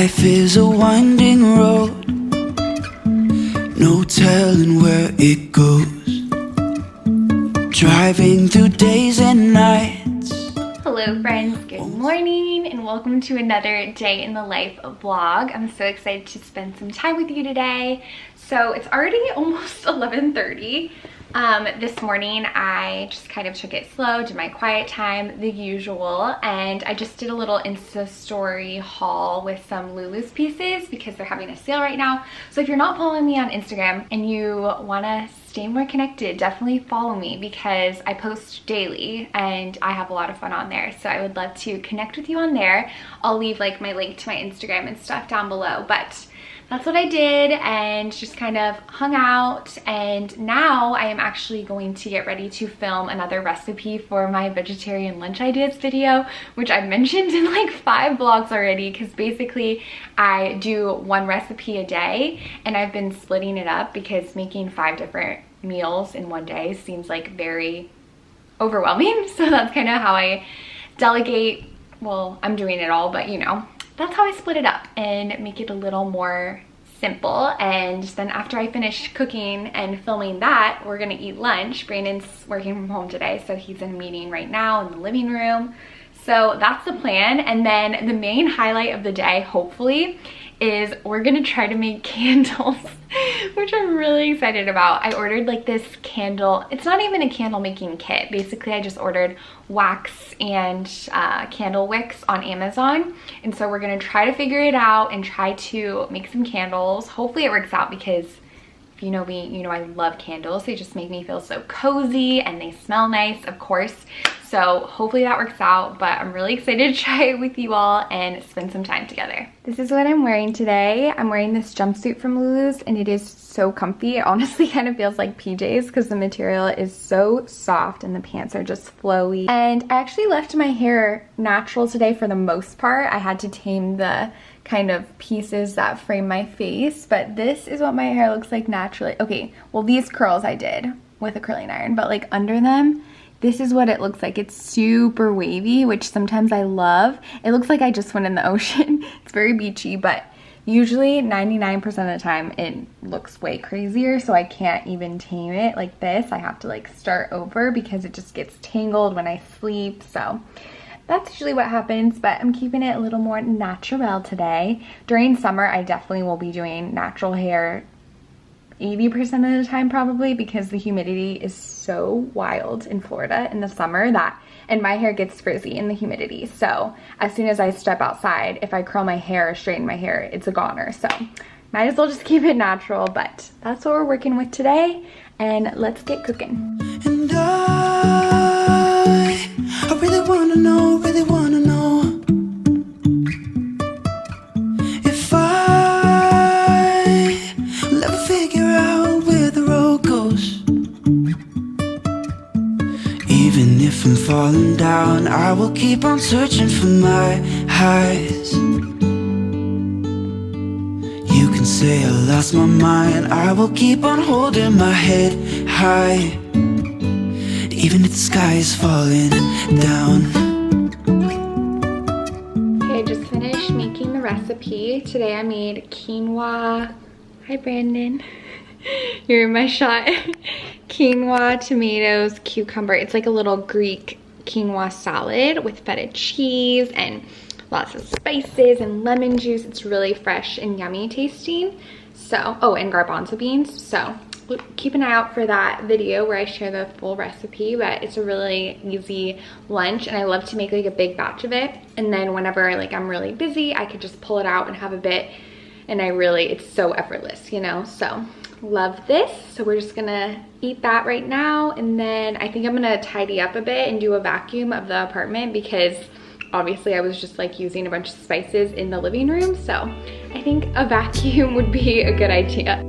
Life is a winding road, no telling where it goes. Driving through days and nights. Hello friends, good morning and welcome to another day in the life vlog. I'm so excited to spend some time with you today. So it's already almost 11:30. This morning I just kind of took it slow, did my quiet time, the usual, and I just did a little Insta story haul with some Lulu's pieces because they're having a sale right now. So if you're not following me on Instagram and you want to stay more connected, definitely follow me because I post daily and I have a lot of fun on there. So I would love to connect with you on there. I'll leave like my link to my Instagram and stuff down below, but that's what I did and just kind of hung out. And now I am actually going to get ready to film another recipe for my vegetarian lunch ideas video, which I've mentioned in like 5 vlogs already, because basically I do one recipe a day and I've been splitting it up because making 5 different meals in one day seems like very overwhelming. So that's kind of how I delegate. Well, I'm doing it all, but you know, that's how I split it up and make it a little more simple. And then after I finish cooking and filming that, we're gonna eat lunch. Brandon's working from home today, so he's in a meeting right now in the living room. So that's the plan. And then the main highlight of the day, hopefully, is we're gonna try to make candles, which I'm really excited about. I ordered like this candle. It's not even a candle making kit. Basically, I just ordered wax and candle wicks on Amazon. And so we're gonna try to figure it out and try to make some candles. Hopefully it works out because if you know me, you know I love candles. They just make me feel so cozy and they smell nice, of course. So hopefully that works out, but I'm really excited to try it with you all and spend some time together. This is what I'm wearing today. I'm wearing this jumpsuit from Lulu's and it is so comfy. It honestly kind of feels like PJs because the material is so soft and the pants are just flowy. And I actually left my hair natural today for the most part. I had to tame the kind of pieces that frame my face, but this is what my hair looks like naturally. Okay, well these curls I did with a curling iron, but like under them, this is what it looks like. It's super wavy, which sometimes I love. It looks like I just went in the ocean. It's very beachy, but usually 99% of the time it looks way crazier, so I can't even tame it like this. I have to like start over because it just gets tangled when I sleep. So that's usually what happens, but I'm keeping it a little more natural today. During summer, I definitely will be doing natural hair 80% of the time probably, because the humidity is so wild in Florida in the summer and my hair gets frizzy in the humidity. So as soon as I step outside, if I curl my hair or straighten my hair, it's a goner. So might as well just keep it natural, but that's what we're working with today, and let's get cooking. And I really wanna know, if I will ever figure out where the road goes. Even if I'm falling down, I will keep on searching for my highs. You can say I lost my mind, I will keep on holding my head high, even if the sky is falling down. Okay, I just finished making the recipe. Today I made quinoa. Hi Brandon. You're in my shot. Quinoa, tomatoes, cucumber. It's like a little Greek quinoa salad with feta cheese and lots of spices and lemon juice. It's really fresh and yummy tasting. So, oh, and garbanzo beans. So keep an eye out for that video where I share the full recipe, but it's a really easy lunch and I love to make like a big batch of it. And then whenever like I'm really busy, I could just pull it out and have a bit, and it's so effortless, you know? So love this. So we're just gonna eat that right now, and then I think I'm gonna tidy up a bit and do a vacuum of the apartment because obviously I was just like using a bunch of spices in the living room. So I think a vacuum would be a good idea.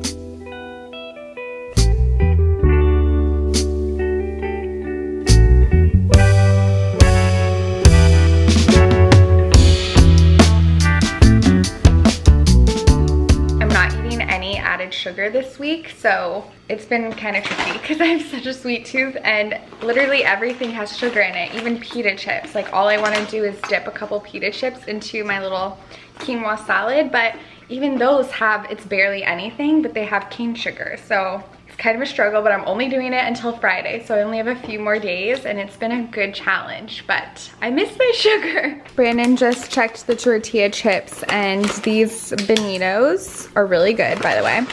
Sugar this week, so it's been kind of tricky because I have such a sweet tooth and literally everything has sugar in it, even pita chips. Like all I want to do is dip a couple pita chips into my little quinoa salad, but even those have, it's barely anything, but they have cane sugar. So it's kind of a struggle, but I'm only doing it until Friday. So I only have a few more days and it's been a good challenge, but I miss my sugar. Brandon just checked the tortilla chips and these Bonitos are really good, by the way.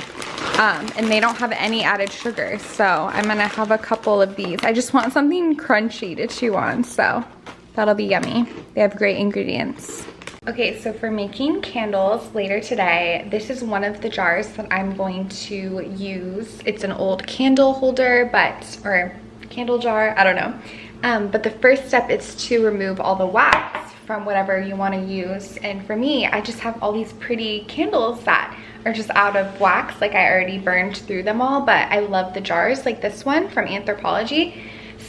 And they don't have any added sugar. So I'm gonna have a couple of these. I just want something crunchy to chew on, so that'll be yummy. They have great ingredients. Okay, so for making candles later today, this is one of the jars that I'm going to use. It's an old candle holder, or candle jar, I don't know. But the first step is to remove all the wax from whatever you want to use. And for me, I just have all these pretty candles that are just out of wax. Like I already burned through them all, but I love the jars like this one from Anthropologie.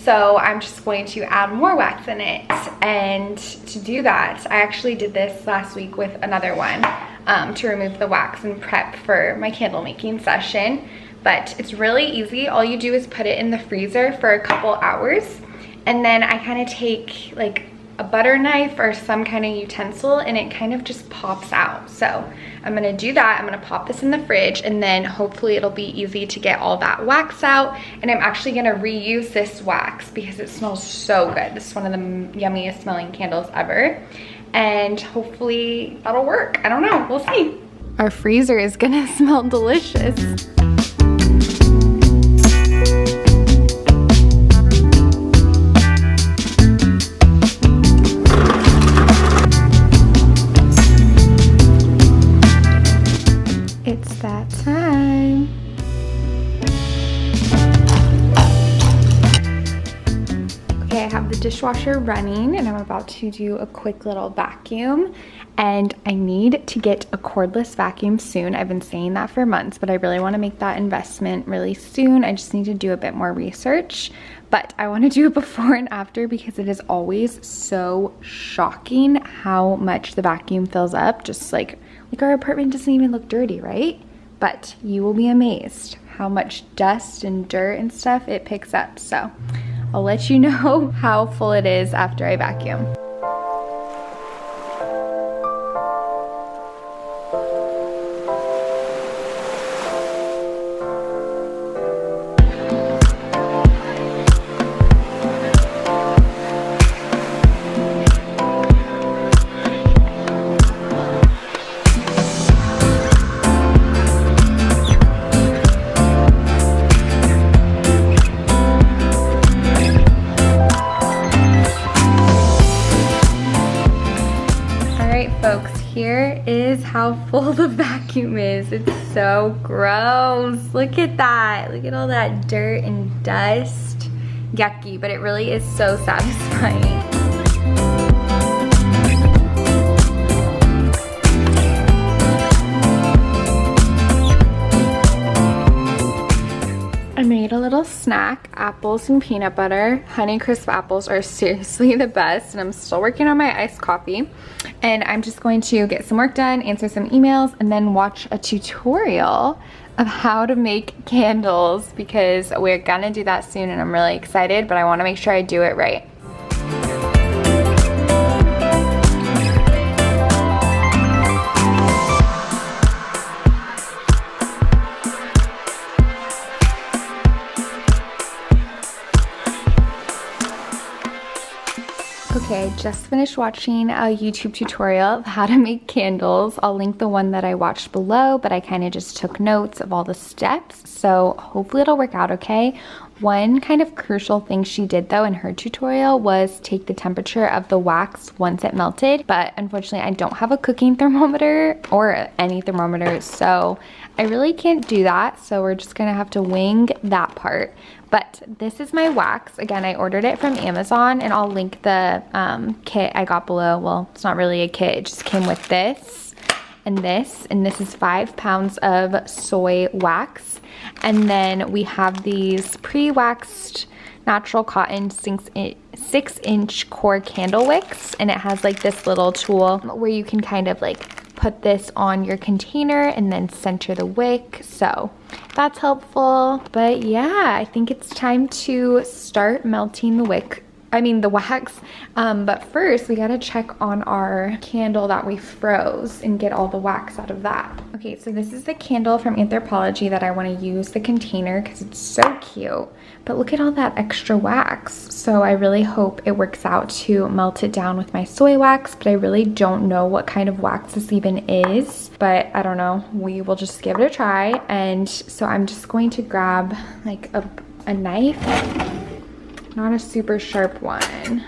So I'm just going to add more wax in it. And to do that, I actually did this last week with another one to remove the wax and prep for my candle making session. But it's really easy. All you do is put it in the freezer for a couple hours. And then I kind of take like a butter knife or some kind of utensil and it kind of just pops out. So I'm gonna do that. I'm gonna pop this in the fridge and then hopefully it'll be easy to get all that wax out. And I'm actually gonna reuse this wax because it smells so good. This is one of the yummiest smelling candles ever. And hopefully that'll work. I don't know, we'll see. Our freezer is gonna smell delicious. It's that time. Okay, I have the dishwasher running and I'm about to do a quick little vacuum. And I need to get a cordless vacuum soon. I've been saying that for months, but I really want to make that investment really soon. I just need to do a bit more research. But I want to do it before and after because it is always so shocking how much the vacuum fills up. Just like our apartment doesn't even look dirty, right? But you will be amazed how much dust and dirt and stuff it picks up. So I'll let you know how full it is after I vacuum. Here is how full the vacuum is. It's so gross. Look at that. Look at all that dirt and dust. Yucky, but it really is so satisfying. I made a little snack, apples and peanut butter. Honeycrisp apples are seriously the best, and I'm still working on my iced coffee. And I'm just going to get some work done, answer some emails, and then watch a tutorial of how to make candles because we're gonna do that soon and I'm really excited, but I wanna make sure I do it right. Okay, just finished watching a YouTube tutorial of how to make candles. I'll link the one that I watched below, but I kind of just took notes of all the steps, so hopefully it'll work out okay. One kind of crucial thing she did though in her tutorial was take the temperature of the wax once it melted, but unfortunately I don't have a cooking thermometer or any thermometer, so I really can't do that, so we're just gonna have to wing that part. But this is my wax. Again, I ordered it from Amazon and I'll link the kit I got below. Well, it's not really a kit, it just came with this and this is 5 pounds of soy wax. And then we have these pre-waxed natural cotton 6-inch core candle wicks, and it has like this little tool where you can kind of like put this on your container and then center the wick, so that's helpful. But yeah, I think it's time to start melting the wick the wax. But first we gotta check on our candle that we froze and get all the wax out of that. Okay, so this is the candle from Anthropologie that I wanna use the container because it's so cute. But look at all that extra wax. So I really hope it works out to melt it down with my soy wax, but I really don't know what kind of wax this even is. But I don't know, we will just give it a try. And so I'm just going to grab like a knife. Not a super sharp one.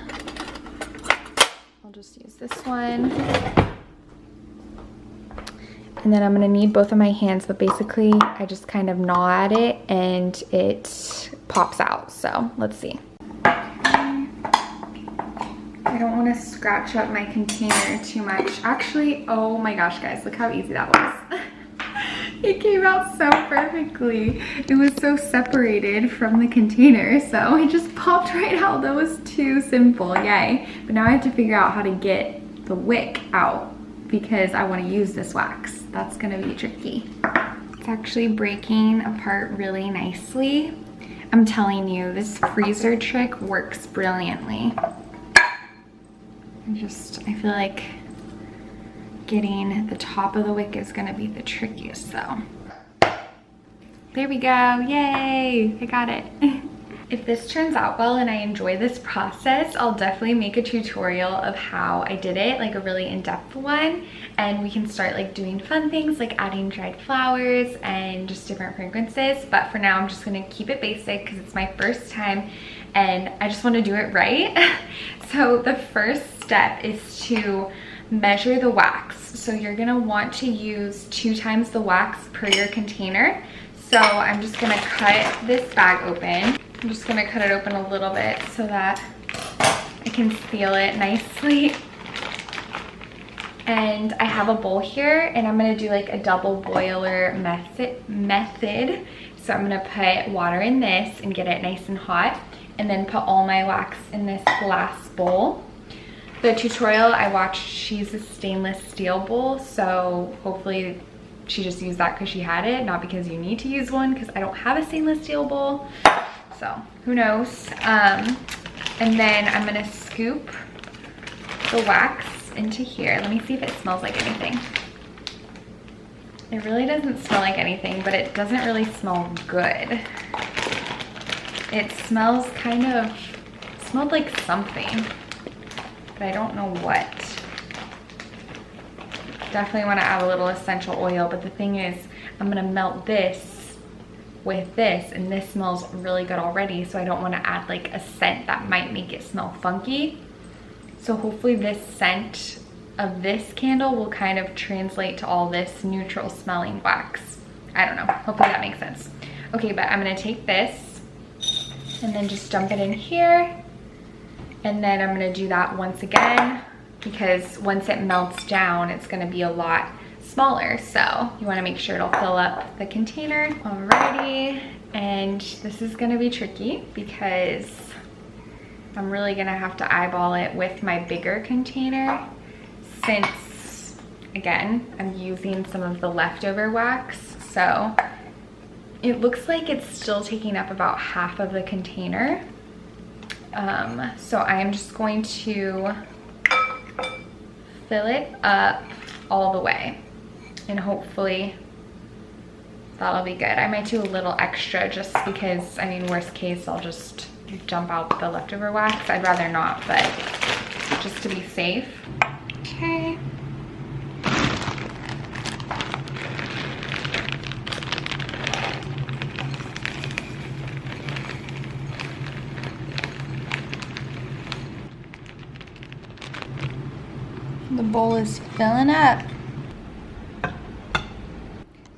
I'll just use this one. And then I'm gonna need both of my hands, but basically I just kind of gnaw at it and it pops out. So let's see. I don't wanna scratch up my container too much. Actually, oh my gosh, guys, look how easy that was. It came out so perfectly. It was so separated from the container, so it just popped right out. That was too simple, yay. But now I have to figure out how to get the wick out because I want to use this wax. That's gonna be tricky. It's actually breaking apart really nicely. I'm telling you, this freezer trick works brilliantly. I feel like getting the top of the wick is gonna be the trickiest though. There we go, yay, I got it. If this turns out well and I enjoy this process, I'll definitely make a tutorial of how I did it, like a really in-depth one, and we can start like doing fun things like adding dried flowers and just different fragrances. But for now, I'm just gonna keep it basic because it's my first time and I just wanna do it right. So the first step is to measure the wax. So you're gonna want to use 2 times the wax per your container. So I'm just gonna cut this bag open. I'm just gonna cut it open a little bit so that I can seal it nicely. And I have a bowl here and I'm gonna do like a double boiler method. So I'm gonna put water in this and get it nice and hot and then put all my wax in this glass bowl. The tutorial I watched, she used a stainless steel bowl, so hopefully she just used that because she had it, not because you need to use one, because I don't have a stainless steel bowl, so who knows. And then I'm gonna scoop the wax into here. Let me see if it smells like anything. It really doesn't smell like anything, but it doesn't really smell good. It smells smelled like something. But I don't know what. Definitely want to add a little essential oil, but the thing is, I'm gonna melt this with this, and this smells really good already, so I don't want to add like a scent that might make it smell funky. So hopefully this scent of this candle will kind of translate to all this neutral smelling wax. I don't know, hopefully that makes sense. Okay, but I'm gonna take this and then just dump it in here. And then I'm gonna do that once again because once it melts down, it's gonna be a lot smaller. So you wanna make sure it'll fill up the container. Alrighty, and this is gonna be tricky because I'm really gonna have to eyeball it with my bigger container since, again, I'm using some of the leftover wax. So it looks like it's still taking up about half of the container. So I'm just going to fill it up all the way and hopefully that'll be good. I might do a little extra just because, I mean, worst case, I'll just dump out the leftover wax. I'd rather not, but just to be safe. Okay. The bowl is filling up.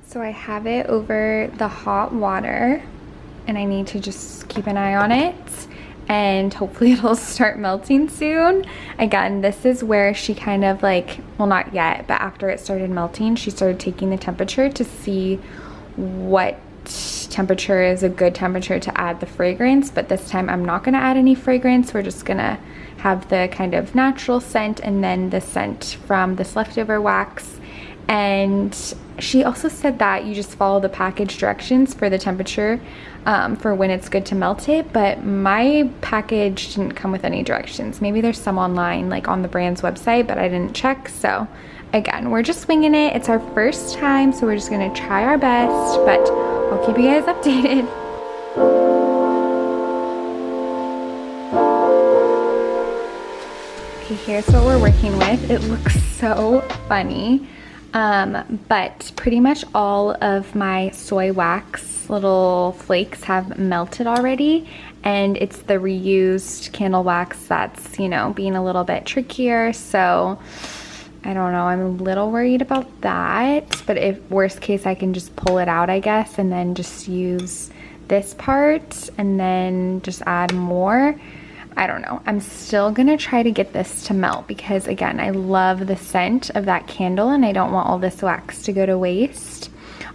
So I have it over the hot water and I need to just keep an eye on it and hopefully it'll start melting soon. Again, this is where she kind of like, well, not yet, but after it started melting, she started taking the temperature to see what temperature is a good temperature to add the fragrance. But this time I'm not gonna add any fragrance. We're just gonna have the kind of natural scent and then the scent from this leftover wax. And she also said that you just follow the package directions for the temperature for when it's good to melt it, but my package didn't come with any directions. Maybe there's some online, like on the brand's website, but I didn't check. So again, we're just winging it. It's our first time, so we're just gonna try our best, but I'll keep you guys updated. Okay, here's what we're working with. It looks so funny. But pretty much all of my soy wax little flakes have melted already, and it's the reused candle wax that's, you know, being a little bit trickier. So I don't know, I'm a little worried about that, but if worst case, I can just pull it out, I guess, and then just use this part and then just add more. I don't know. I'm still gonna try to get this to melt because, again, I love the scent of that candle and I don't want all this wax to go to waste.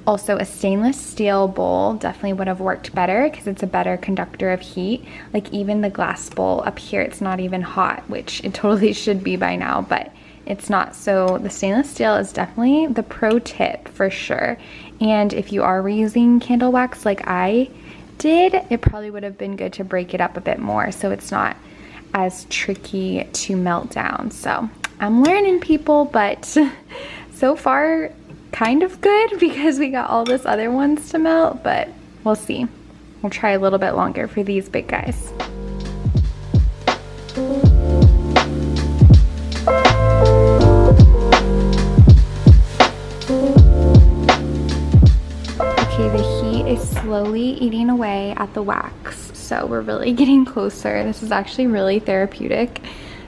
Also, a stainless steel bowl definitely would have worked better because it's a better conductor of heat. Like even the glass bowl up here, it's not even hot, which it totally should be by now, but it's not. So the stainless steel is definitely the pro tip for sure. And if you are reusing candle wax like I did, it probably would have been good to break it up a bit more so it's not as tricky to melt down. So I'm learning, people, but so far kind of good because we got all this other ones to melt, but we'll see. We'll try a little bit longer for these big guys. Okay, the heat is slowly eating away at the wax, so we're really getting closer. This is actually really therapeutic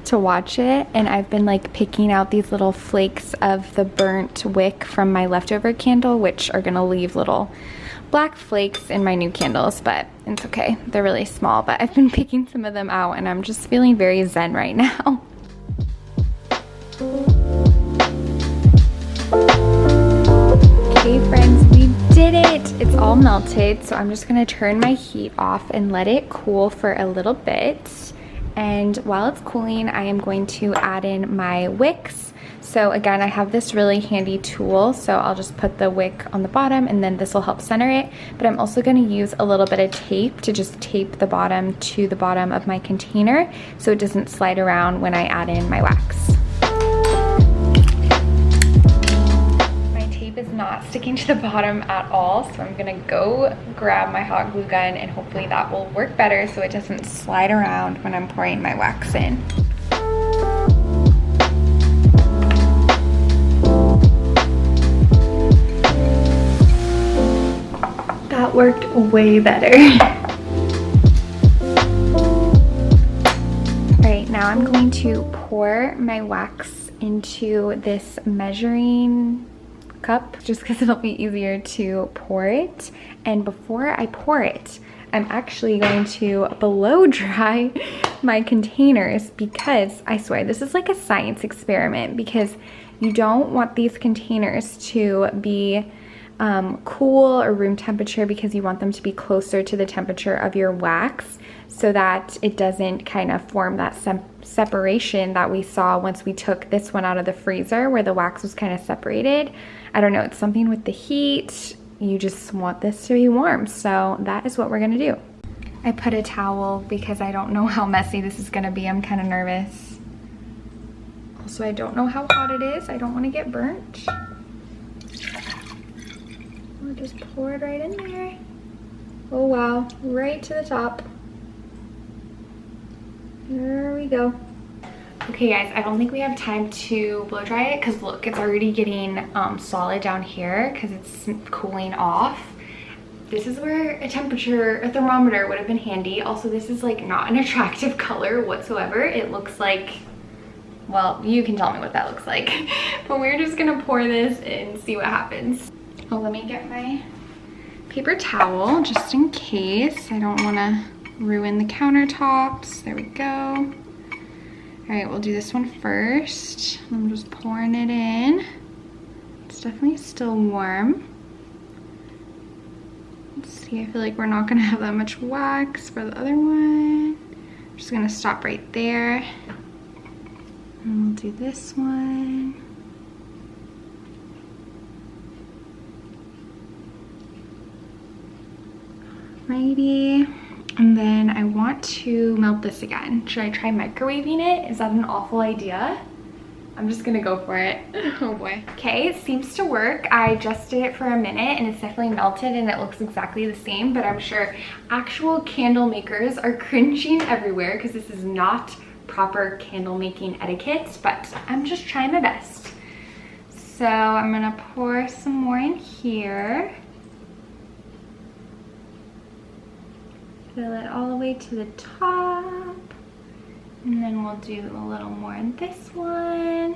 to watch it, and I've been like picking out these little flakes of the burnt wick from my leftover candle, which are gonna leave little black flakes in my new candles, but it's okay. They're really small, but I've been picking some of them out and I'm just feeling very zen right now. Okay, friends, we did it. It's all melted, so I'm just gonna turn my heat off and let it cool for a little bit. And while it's cooling, I am going to add in my wicks. So again, I have this really handy tool, so I'll just put the wick on the bottom and then this will help center it. But I'm also gonna use a little bit of tape to just tape the bottom to the bottom of my container so it doesn't slide around when I add in my wax. Is not sticking to the bottom at all, so I'm gonna go grab my hot glue gun and hopefully that will work better so it doesn't slide around when I'm pouring my wax in. That worked way better. Alright, now I'm going to pour my wax into this measuring cup just because it'll be easier to pour it. And before I pour it, I'm actually going to blow dry my containers because I swear this is like a science experiment, because you don't want these containers to be cool or room temperature because you want them to be closer to the temperature of your wax so that it doesn't kind of form that separation that we saw once we took this one out of the freezer where the wax was kind of separated. I don't know, it's something with the heat. You just want this to be warm, so that is what we're gonna do. I put a towel because I don't know how messy this is gonna be. I'm kind of nervous. Also, I don't know how hot it is. I don't want to get burnt. I'll just pour it right in there. Oh wow, right to the top. There we go. Okay guys, I don't think we have time to blow dry it because look, it's already getting solid down here because it's cooling off. This is where a thermometer would have been handy. Also, this is like not an attractive color whatsoever. It looks like, well, you can tell me what that looks like. But we're just gonna pour this and see what happens. Oh, let me get my paper towel just in case. I don't wanna ruin the countertops. There we go. All right, we'll do this one first. I'm just pouring it in. It's definitely still warm. Let's see, I feel like we're not gonna have that much wax for the other one. I'm just gonna stop right there. And we'll do this one. Alrighty. And then I want to melt this again. Should I try microwaving it? Is that an awful idea? I'm just gonna go for it. Oh boy. Okay, it seems to work. I just did it for a minute and it's definitely melted and it looks exactly the same, but I'm sure actual candle makers are cringing everywhere because this is not proper candle making etiquette, but I'm just trying my best. So I'm gonna pour some more in here. Fill it all the way to the top. And then we'll do a little more in this one.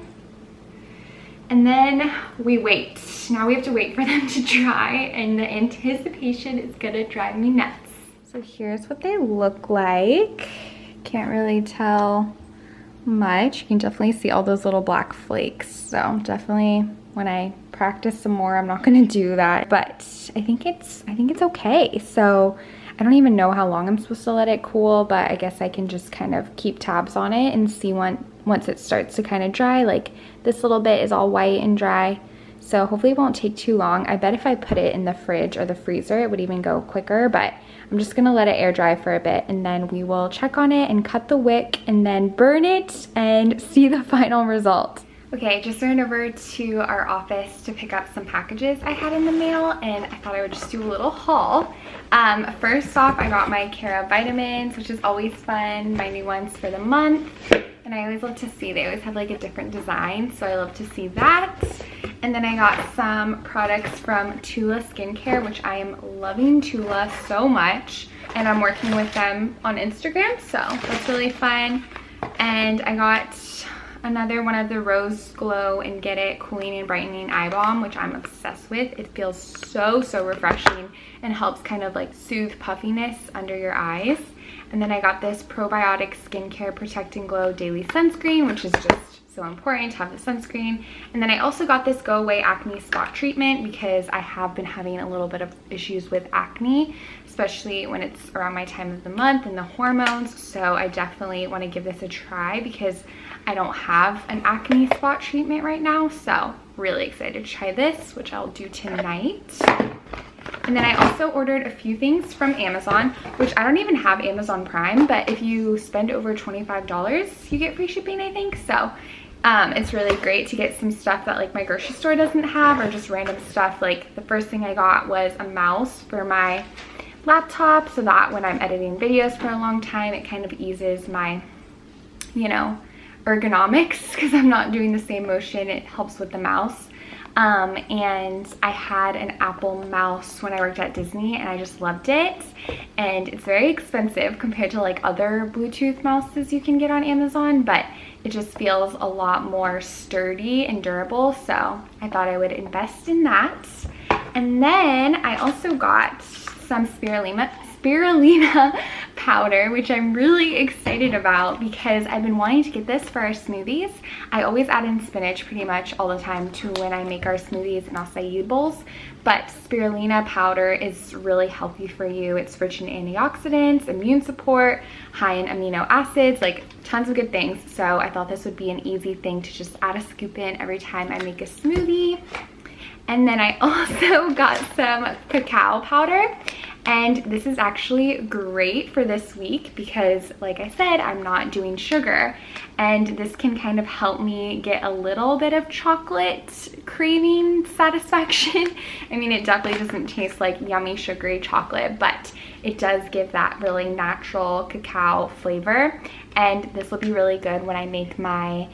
And then we wait. Now we have to wait for them to dry, and the anticipation is gonna drive me nuts. So here's what they look like. Can't really tell much. You can definitely see all those little black flakes. So definitely when I practice some more, I'm not gonna do that. But I think it's okay. So I don't even know how long I'm supposed to let it cool, but I guess I can just kind of keep tabs on it and see once it starts to kind of dry. Like this little bit is all white and dry, so hopefully it won't take too long. I bet if I put it in the fridge or the freezer, it would even go quicker, but I'm just gonna let it air dry for a bit and then we will check on it and cut the wick and then burn it and see the final result. Okay, I just ran over to our office to pick up some packages I had in the mail, and I thought I would just do a little haul. First off, I got my Cara vitamins, which is always fun, my new ones for the month. And I always love to see, they always have like a different design, so I love to see that. And then I got some products from Tula Skincare, which I am loving Tula so much. And I'm working with them on Instagram, so that's really fun. And I got another one of the Rose Glow and Get It Cooling and Brightening Eye Balm, which I'm obsessed with. It feels so refreshing and helps kind of like soothe puffiness under your eyes. And then I got this Probiotic Skincare Protect and Glow Daily Sunscreen, which is just so important to have the sunscreen. And then I also got this Go Away Acne Spot Treatment because I have been having a little bit of issues with acne, especially when it's around my time of the month and the hormones. So I definitely want to give this a try because I don't have an acne spot treatment right now. So really excited to try this, which I'll do tonight. And then I also ordered a few things from Amazon, which I don't even have Amazon Prime, but if you spend over $25, you get free shipping, I think. So it's really great to get some stuff that like my grocery store doesn't have, or just random stuff. Like the first thing I got was a mouse for my laptop so that when I'm editing videos for a long time, it kind of eases my, you know, ergonomics because I'm not doing the same motion. It helps with the mouse. And I had an Apple mouse when I worked at Disney and I just loved it. And it's very expensive compared to like other Bluetooth mouses you can get on Amazon, but it just feels a lot more sturdy and durable. So I thought I would invest in that. And then I also got some spirulina powder, which I'm really excited about because I've been wanting to get this for our smoothies. I always add in spinach pretty much all the time to when I make our smoothies and acai bowls, but spirulina powder is really healthy for you. It's rich in antioxidants, immune support, high in amino acids, like tons of good things. So I thought this would be an easy thing to just add a scoop in every time I make a smoothie. And then I also got some cacao powder. And this is actually great for this week because, like I said, I'm not doing sugar. And this can kind of help me get a little bit of chocolate craving satisfaction. I mean, it definitely doesn't taste like yummy sugary chocolate, but it does give that really natural cacao flavor. And this will be really good when I make my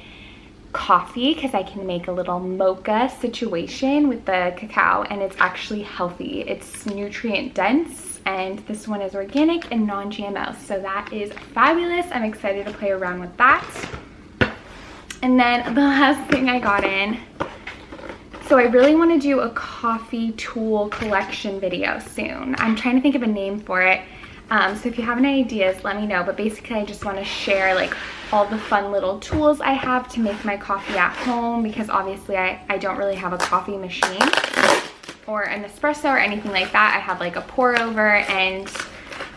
coffee because I can make a little mocha situation with the cacao, and it's actually healthy. It's nutrient dense, and this one is organic and non-GMO, so that is fabulous. I'm excited to play around with that. And then the last thing I got in, so I really want to do a coffee tool collection video soon. I'm trying to think of a name for it. So if you have any ideas, let me know. But basically, I just want to share like all the fun little tools I have to make my coffee at home, because obviously I don't really have a coffee machine or an espresso or anything like that. I have like a pour over, and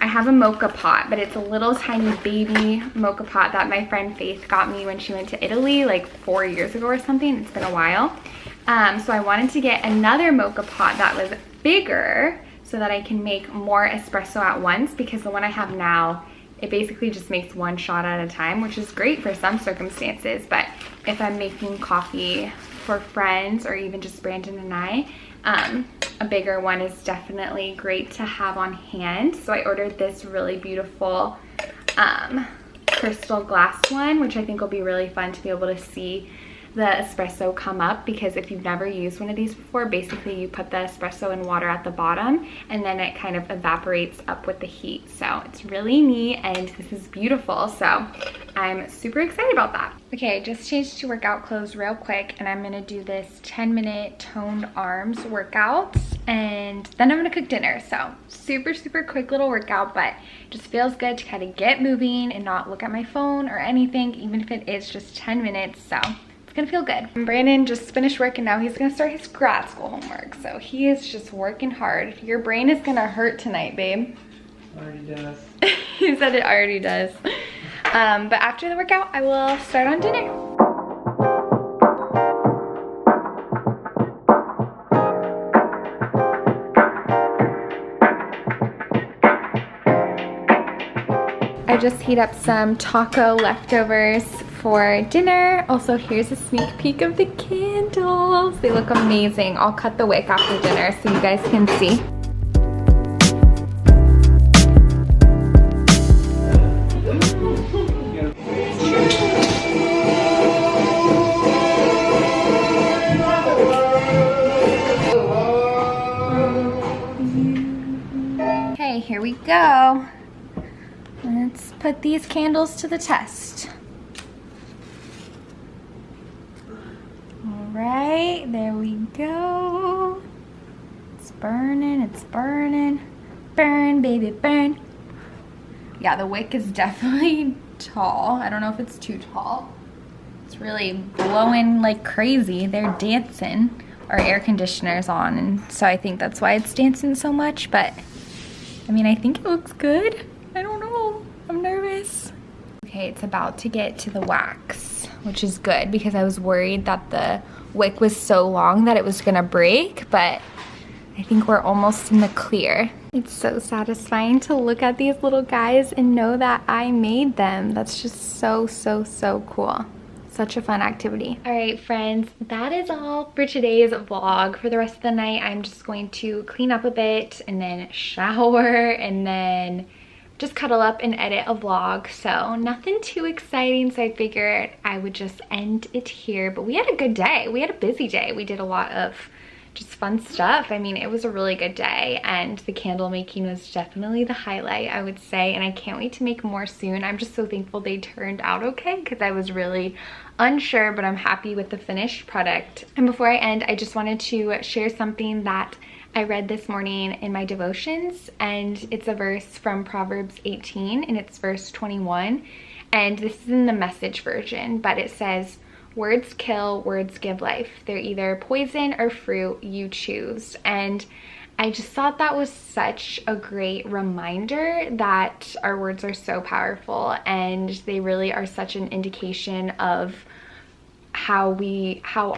I have a mocha pot, but it's a little tiny baby mocha pot that my friend Faith got me when she went to Italy like 4 years ago or something. It's been a while. So I wanted to get another mocha pot that was bigger, so that I can make more espresso at once, because the one I have now, it basically just makes one shot at a time, which is great for some circumstances. But if I'm making coffee for friends or even just Brandon and I, a bigger one is definitely great to have on hand. So I ordered this really beautiful crystal glass one, which I think will be really fun to be able to see the espresso come up, because if you've never used one of these before, basically you put the espresso in water at the bottom and then it kind of evaporates up with the heat. So it's really neat and this is beautiful. So I'm super excited about that. Okay, I just changed to workout clothes real quick and I'm gonna do this 10-minute toned arms workout and then I'm gonna cook dinner. So super quick little workout, but just feels good to kind of get moving and not look at my phone or anything, even if it is just 10 minutes. So it's gonna feel good. And Brandon just finished work and now he's gonna start his grad school homework. So he is just working hard. Your brain is gonna hurt tonight, babe. Already does. He said it already does. But after the workout, I will start on dinner. I just heat up some taco leftovers for dinner. Also, here's a sneak peek of the candles. They look amazing. I'll cut the wick after dinner so you guys can see. Okay, here we go. Let's put these candles to the test. All right, there we go. It's burning, it's burning. Burn, baby, burn. Yeah, the wick is definitely tall. I don't know if it's too tall. It's really blowing like crazy. They're dancing. Our air conditioner's on, and so I think that's why it's dancing so much, but I mean, I think it looks good. I don't know, I'm nervous. Okay, it's about to get to the wax, which is good because I was worried that the wick was so long that it was gonna break, but I think we're almost in the clear. It's so satisfying to look at these little guys and know that I made them. That's just so cool. Such a fun activity. All right, friends, that is all for today's vlog. For the rest of the night, I'm just going to clean up a bit and then shower and then just cuddle up and edit a vlog. So nothing too exciting, so I figured I would just end it here. But we had a good day. We had a busy day. We did a lot of just fun stuff. I mean, it was a really good day and the candle making was definitely the highlight, I would say, and I can't wait to make more soon. I'm just so thankful they turned out okay because I was really unsure, but I'm happy with the finished product. And before I end, I just wanted to share something that I read this morning in my devotions, and it's a verse from Proverbs 18 and it's verse 21, and this is in the Message version, but it says, "Words kill, words give life. They're either poison or fruit, you choose." And I just thought that was such a great reminder that our words are so powerful and they really are such an indication of how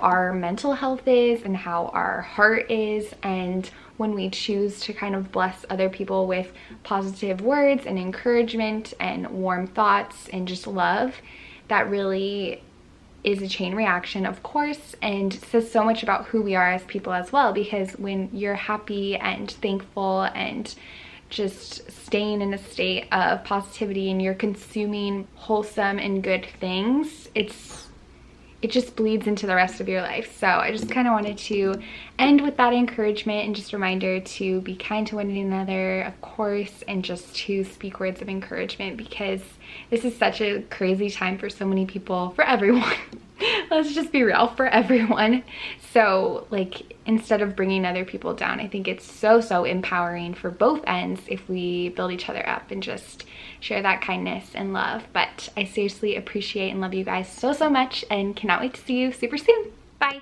our mental health is and how our heart is. And when we choose to kind of bless other people with positive words and encouragement and warm thoughts and just love, that really is a chain reaction, of course, and says so much about who we are as people as well, because when you're happy and thankful and just staying in a state of positivity and you're consuming wholesome and good things, it just bleeds into the rest of your life. So I just kind of wanted to end with that encouragement and just a reminder to be kind to one another, of course, and just to speak words of encouragement, because this is such a crazy time for so many people, for everyone. Let's just be real, for everyone. So like, instead of bringing other people down, I think it's so empowering for both ends if we build each other up and just share that kindness and love. But I seriously appreciate and love you guys so much and cannot wait to see you super soon. Bye.